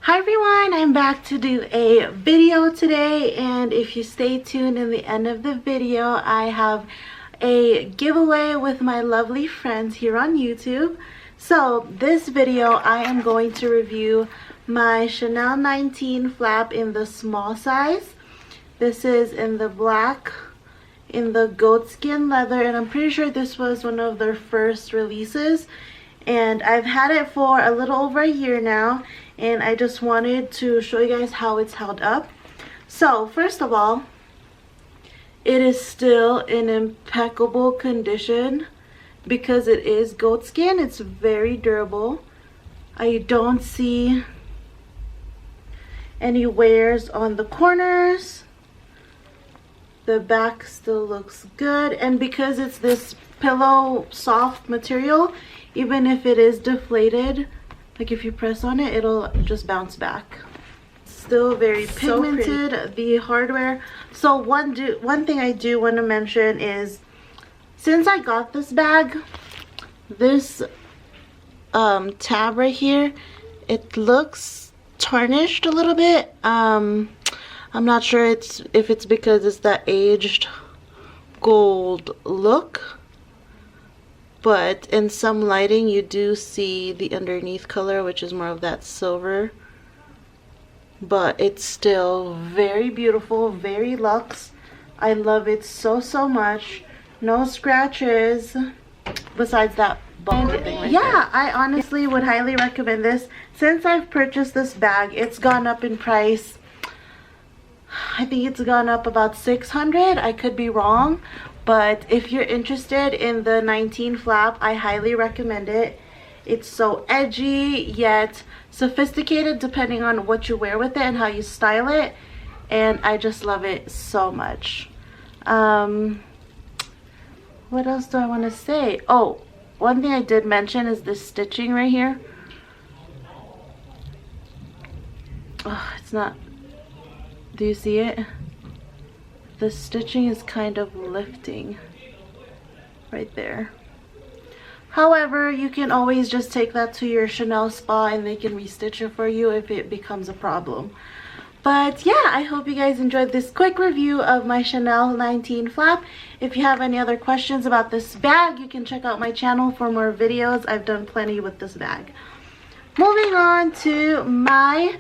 Hi everyone, I'm back to do a video today, and if you stay tuned in the end of the video, I have a giveaway with my lovely friends here on YouTube. So this video I am going to review my Chanel 19 flap in the small size. This is in the black, in the goatskin leather, and I'm pretty sure this was one of their first releases. And I've had it for a little over a year now, and I just wanted to show you guys how it's held up. So first of all, it is still in impeccable condition because it is goatskin. It's very durable. I don't see any wears on the corners. The back still looks good, and because it's this pillow soft material, even if it is deflated, like if you press on it, it'll just bounce back. Still very pigmented, so the hardware. So one thing I do want to mention is, since I got this bag, this tab right here, it looks tarnished a little bit. I'm not sure if it's because it's that aged gold look, but in some lighting you do see the underneath color, which is more of that silver. But it's still very beautiful, very luxe. I love it so much. No scratches besides that buckle thing right there. I honestly would highly recommend this. Since I've purchased this bag, it's gone up in price. I think it's gone up about $600. I could be wrong, but if you're interested in the 19 flap, I highly recommend it. It's so edgy yet sophisticated depending on what you wear with it and how you style it, and I just love it so much. What else do I want to say? Oh, one thing I did mention is this stitching right here. Oh, it's not, do you see it? The stitching is kind of lifting right there. However, you can always just take that to your Chanel spa and they can restitch it for you if it becomes a problem. But yeah, I hope you guys enjoyed this quick review of my Chanel 19 flap. If you have any other questions about this bag, you can check out my channel for more videos. I've done plenty with this bag. Moving on to my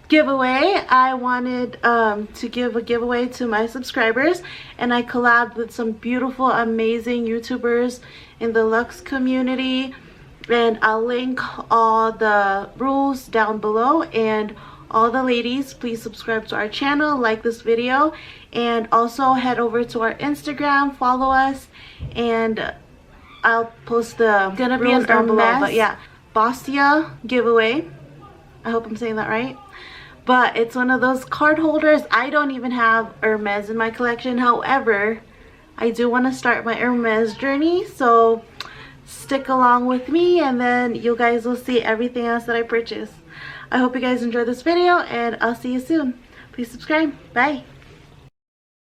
giveaway. I wanted to give a giveaway to my subscribers, and I collabed with some beautiful, amazing YouTubers in the luxe community, and I'll link all the rules down below. And all the ladies, please subscribe to our channel, like this video, and also head over to our Instagram, follow us, and I'll post the gonna be an down below. But yeah, Bastia giveaway. I hope I'm saying that right. But it's one of those card holders. I don't even have Hermes in my collection. However, I do want to start my Hermes journey. So stick along with me, and then you guys will see everything else that I purchase. I hope you guys enjoyed this video, and I'll see you soon. Please subscribe. Bye.